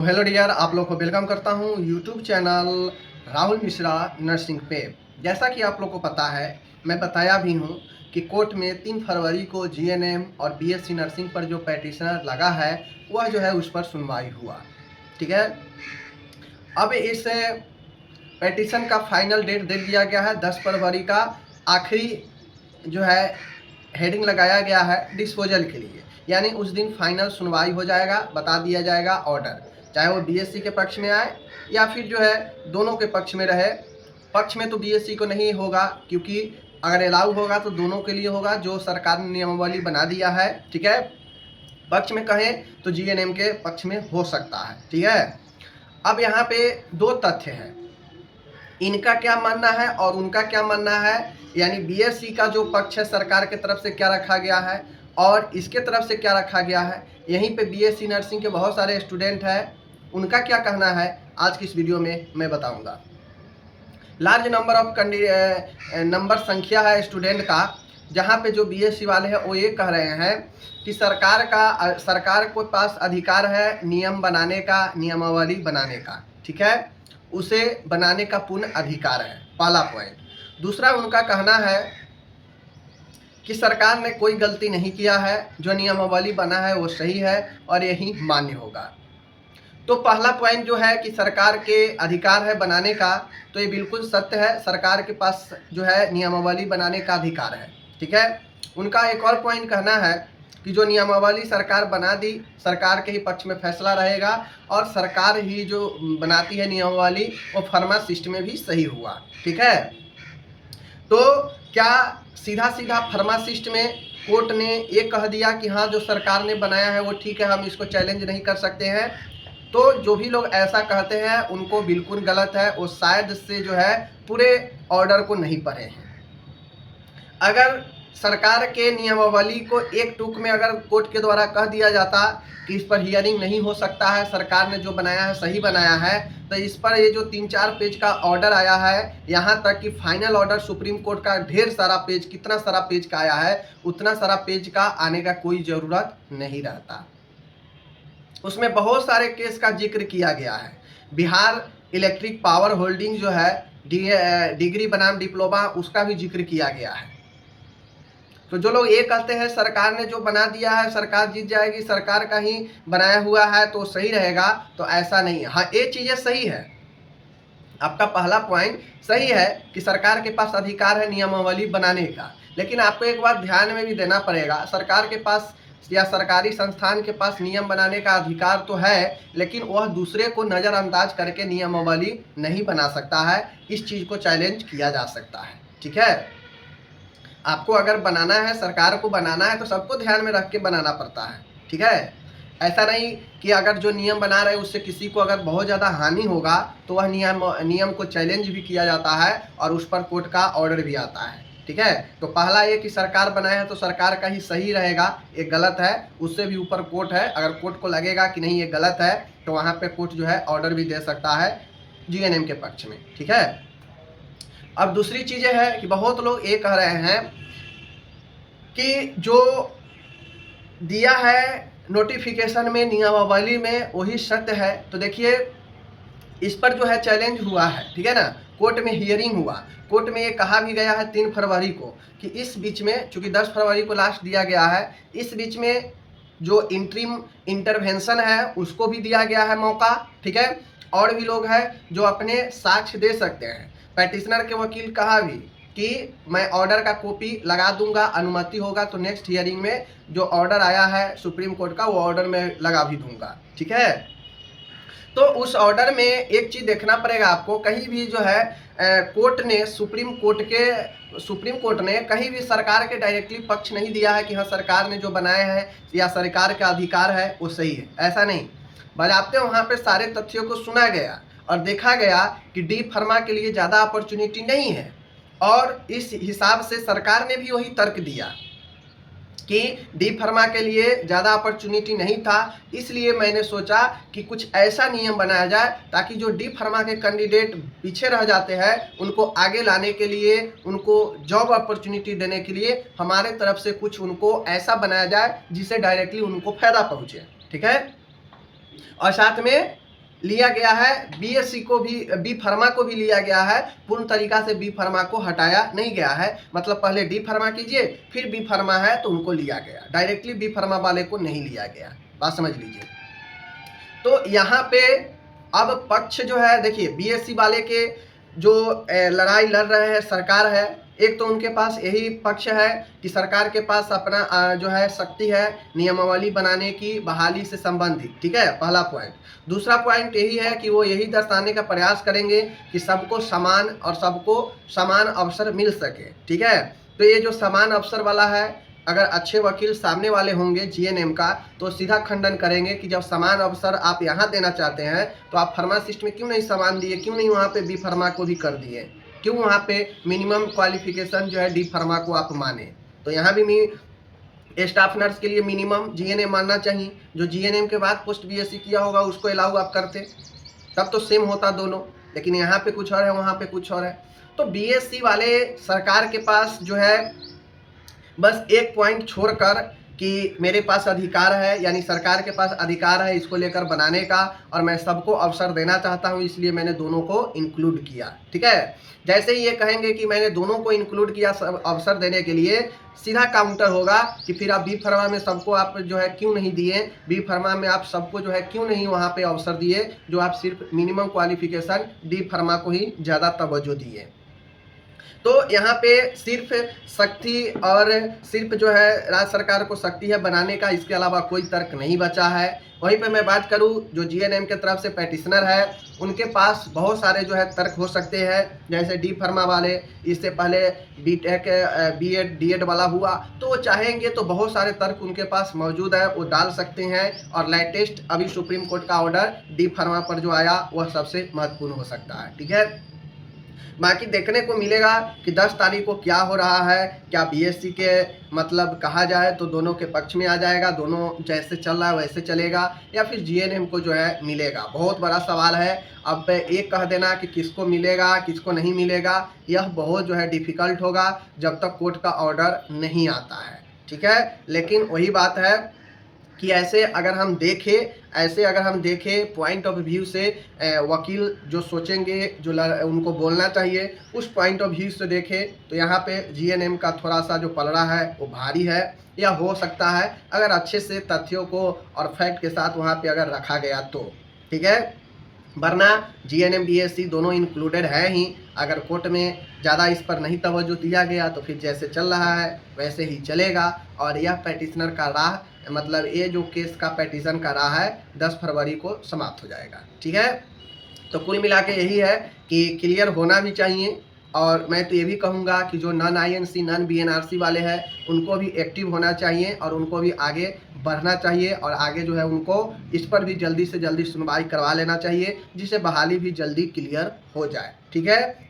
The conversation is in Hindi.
हेलो डियर, आप लोग को वेलकम करता हूं YouTube channel Rahul Mishra nursing पे। जैसा कि आप लोग को पता है, मैं बताया भी हूं कि कोर्ट में 3 फरवरी को जीएनएम और बीएससी नर्सिंग पर जो पेटिशनर लगा है वह जो है उस पर सुनवाई हुआ। ठीक है, अब इस पेटिशन का फाइनल डेट दे दिया गया है 10 फरवरी का। आखिरी जो है हेडिंग लगाया गया है डिस्पोजल के लिए, यानी उस दिन फाइनल सुनवाई हो जाएगा, बता दिया जाएगा ऑर्डर, चाहे वो बीएससी के पक्ष में आए या फिर जो है दोनों के पक्ष में रहे। पक्ष में तो बीएससी को नहीं होगा, क्योंकि अगर अलाउ होगा तो दोनों के लिए होगा, जो सरकार ने नियमावली बना दिया है। ठीक है, पक्ष में कहें तो जीएनएम के पक्ष में हो सकता है। ठीक है, अब यहाँ पे 2 तथ्य हैं, इनका क्या मानना है और उनका क्या मानना है, यानी बीएससी का जो पक्ष है सरकार की तरफ से क्या रखा गया है और इसके तरफ से क्या रखा गया है। यहीं पे बीएससी नर्सिंग के बहुत सारे स्टूडेंट हैं, उनका क्या कहना है आज की इस वीडियो में मैं बताऊंगा। लार्ज नंबर ऑफ नंबर संख्या है स्टूडेंट का, जहां पे जो बीएससी वाले हैं वो ये कह रहे हैं कि सरकार के पास अधिकार है नियम बनाने का, नियमावली बनाने का। ठीक है, उसे बनाने का पूर्ण अधिकार है, पहला पॉइंट। दूसरा उनका कहना है कि सरकार ने कोई गलती नहीं किया है, जो नियमावली बना है वो सही है और यही मान्य होगा। तो पहला पॉइंट जो है कि सरकार के अधिकार है बनाने का, तो ये बिल्कुल सत्य है, सरकार के पास जो है नियमावली बनाने का अधिकार है। ठीक है, उनका एक और पॉइंट कहना है कि जो नियमावली सरकार बना दी, सरकार के ही पक्ष में फैसला रहेगा और सरकार ही जो बनाती है नियमावली वो फार्मासिस्ट में भी सही हुआ। ठीक है, तो क्या सीधा सीधा फार्मासिस्ट में कोर्ट ने ये कह दिया कि हाँ जो सरकार ने बनाया है वो ठीक है, हम इसको चैलेंज नहीं कर सकते हैं। तो जो भी लोग ऐसा कहते हैं उनको बिल्कुल गलत है, वो शायद से जो है पूरे ऑर्डर को नहीं पढ़े हैं। अगर सरकार के नियमावली को एक टूक में अगर कोर्ट के द्वारा कह दिया जाता कि इस पर हियरिंग नहीं हो सकता है, सरकार ने जो बनाया है सही बनाया है, तो इस पर ये जो 3-4 पेज का ऑर्डर आया है, यहाँ तक कि फाइनल ऑर्डर सुप्रीम कोर्ट का ढेर सारा पेज, कितना सारा पेज का आया है, उतना सारा पेज का आने का कोई ज़रूरत नहीं रहता। उसमें बहुत सारे केस का जिक्र किया गया है। बिहार इलेक्ट्रिक पावर होल्डिंग जो है डिग्री बनाम डिप्लोमा, उसका भी जिक्र किया गया है। तो जो लोग ये कहते हैं सरकार ने जो बना दिया है सरकार जीत जाएगी, सरकार का ही बनाया हुआ है तो सही रहेगा, तो ऐसा नहीं है। हाँ, ये चीज़ें सही है, आपका पहला पॉइंट सही है कि सरकार के पास अधिकार है नियमावली बनाने का, लेकिन आपको एक बात ध्यान में भी देना पड़ेगा, सरकार के पास या सरकारी संस्थान के पास नियम बनाने का अधिकार तो है, लेकिन वह दूसरे को नज़रअंदाज करके नियमावली नहीं बना सकता है। इस चीज़ को चैलेंज किया जा सकता है। ठीक है, आपको अगर बनाना है, सरकार को बनाना है, तो सबको ध्यान में रख के बनाना पड़ता है। ठीक है, ऐसा नहीं कि अगर जो नियम बना रहे उससे किसी को अगर बहुत ज़्यादा हानि होगा तो वह नियम को चैलेंज भी किया जाता है और उस पर कोर्ट का ऑर्डर भी आता है। ठीक है, तो पहला ये कि सरकार बनाए है तो सरकार का ही सही रहेगा, ये गलत है, उससे भी ऊपर कोर्ट है। अगर कोर्ट को लगेगा कि नहीं ये गलत है तो वहाँ पे कोर्ट जो है ऑर्डर भी दे सकता है जीएनएम के पक्ष में। ठीक है, अब दूसरी चीज़ें है कि बहुत लोग ये कह रहे हैं कि जो दिया है नोटिफिकेशन में, नियमावली में, वही सत्य है। तो देखिए, इस पर जो है चैलेंज हुआ है। ठीक है ना, कोर्ट में हियरिंग हुआ, कोर्ट में ये कहा भी गया है 3 फरवरी को कि इस बीच में, चूंकि 10 फरवरी को लास्ट दिया गया है, इस बीच में जो इंटरिम इंटरवेंशन है उसको भी दिया गया है मौका। ठीक है, और भी लोग हैं जो अपने साक्ष्य दे सकते हैं। पेटिशनर के वकील कहा भी कि मैं ऑर्डर का कॉपी लगा दूंगा, अनुमति होगा तो नेक्स्ट हियरिंग में जो ऑर्डर आया है सुप्रीम कोर्ट का वो ऑर्डर में लगा भी दूंगा। ठीक है, तो उस ऑर्डर में एक चीज़ देखना पड़ेगा आपको, कहीं भी जो है कोर्ट ने, सुप्रीम कोर्ट ने कहीं भी सरकार के डायरेक्टली पक्ष नहीं दिया है कि हाँ सरकार ने जो बनाया है या सरकार का अधिकार है वो सही है, ऐसा नहीं। बजाते वहाँ पे सारे तथ्यों को सुना गया और देखा गया कि डी फार्मा के लिए ज़्यादा अपॉर्चुनिटी नहीं है, और इस हिसाब से सरकार ने भी वही तर्क दिया कि डी फार्मा के लिए ज़्यादा अपॉर्चुनिटी नहीं था, इसलिए मैंने सोचा कि कुछ ऐसा नियम बनाया जाए ताकि जो डी फार्मा के कैंडिडेट पीछे रह जाते हैं उनको आगे लाने के लिए, उनको जॉब अपॉर्चुनिटी देने के लिए हमारे तरफ से कुछ उनको ऐसा बनाया जाए जिससे डायरेक्टली उनको फ़ायदा पहुँचे। ठीक है, और साथ में लिया गया है, बीएससी को भी, बी फार्मा को भी लिया गया है। पूर्ण तरीका से बी फार्मा को हटाया नहीं गया है, मतलब पहले डी फार्मा कीजिए फिर बी फार्मा है तो उनको लिया गया, डायरेक्टली बी फार्मा वाले को नहीं लिया गया। बात समझ लीजिए। तो यहाँ पे अब पक्ष जो है, देखिए बीएससी वाले के जो लड़ाई लड़ रहे हैं सरकार है, एक तो उनके पास यही पक्ष है कि सरकार के पास अपना जो है शक्ति है नियमावली बनाने की बहाली से संबंधित, ठीक है, पहला पॉइंट। दूसरा पॉइंट यही है कि वो यही दर्शाने का प्रयास करेंगे कि सबको समान और सबको समान अवसर मिल सके, ठीक है। तो ये जो समान अवसर वाला है, अगर अच्छे वकील सामने वाले होंगे जीएनएम का तो सीधा खंडन करेंगे कि जब समान अवसर आप यहाँ देना चाहते हैं तो आप फार्मासिस्ट में क्यों नहीं समान दिए, क्यों नहीं वहाँ पे बी फार्मा को भी कर दिए, क्यों वहाँ पे मिनिमम क्वालिफिकेशन जो है डी फार्मा को आप माने। तो यहाँ भी स्टाफ नर्स के लिए मिनिमम जीएनएम मानना चाहिए, जो जीएनएम के बाद पोस्ट बीएससी किया होगा उसको अलाउ आप करते, तब तो सेम होता दोनों। लेकिन यहाँ पे कुछ और है, वहाँ पे कुछ और है। तो बीएससी वाले सरकार के पास जो है बस एक पॉइंट छोड़कर कि मेरे पास अधिकार है, यानी सरकार के पास अधिकार है इसको लेकर बनाने का, और मैं सबको अवसर देना चाहता हूं इसलिए मैंने दोनों को इंक्लूड किया, ठीक है। जैसे ही ये कहेंगे कि मैंने दोनों को इंक्लूड किया सब अवसर देने के लिए, सीधा काउंटर होगा कि फिर आप बी फार्मा में सबको आप जो है क्यों नहीं दिए, बी फार्मा में आप सबको जो है क्यों नहीं वहाँ पे अवसर दिए, जो आप सिर्फ मिनिमम क्वालिफिकेशन डी फार्मा को ही ज़्यादा तवज्जो दिए। तो यहाँ पे सिर्फ शक्ति और सिर्फ जो है राज्य सरकार को शक्ति है बनाने का, इसके अलावा कोई तर्क नहीं बचा है। वहीं पे मैं बात करूँ जो जीएनएम के तरफ से पैटिशनर है, उनके पास बहुत सारे जो है तर्क हो सकते हैं। जैसे डी फार्मा वाले, इससे पहले बीटेक बीएड डीएड वाला हुआ, तो वो चाहेंगे तो बहुत सारे तर्क उनके पास मौजूद है, वो डाल सकते हैं। और लेटेस्ट अभी सुप्रीम कोर्ट का ऑर्डर डी फार्मा पर जो आया वह सबसे महत्वपूर्ण हो सकता है, ठीक है। बाकी देखने को मिलेगा कि 10 तारीख को क्या हो रहा है। क्या बीएससी के मतलब कहा जाए तो दोनों के पक्ष में आ जाएगा, दोनों जैसे चल रहा है वैसे चलेगा, या फिर जीएनएम को जो है मिलेगा, बहुत बड़ा सवाल है। अब एक कह देना कि किसको मिलेगा किसको नहीं मिलेगा, यह बहुत जो है डिफ़िकल्ट होगा जब तक कोर्ट का ऑर्डर नहीं आता है, ठीक है। लेकिन वही बात है कि ऐसे अगर हम देखें पॉइंट ऑफ व्यू से, वकील जो सोचेंगे, जो उनको बोलना चाहिए उस पॉइंट ऑफ व्यू से देखें तो यहाँ पे जीएनएम का थोड़ा सा जो पलड़ा है वो भारी है, या हो सकता है अगर अच्छे से तथ्यों को और फैक्ट के साथ वहाँ पे अगर रखा गया तो, ठीक है। वरना जीएनएम बीएससी दोनों इंक्लूडेड है ही, अगर कोर्ट में ज़्यादा इस पर नहीं तवज्जो दिया गया तो फिर जैसे चल रहा है वैसे ही चलेगा। और यह पैटिशनर का राह, मतलब ये जो केस का पैटिशन का राह है 10 फरवरी को समाप्त हो जाएगा, ठीक है। तो कुल मिला के यही है कि क्लियर होना भी चाहिए। और मैं तो ये भी कहूँगा कि जो नॉन आईएनसी नॉन बीएनआरसी वाले हैं उनको भी एक्टिव होना चाहिए और उनको भी आगे बढ़ना चाहिए, और आगे जो है उनको इस पर भी जल्दी से जल्दी सुनवाई करवा लेना चाहिए, जिससे बहाली भी जल्दी क्लियर हो जाए, ठीक है।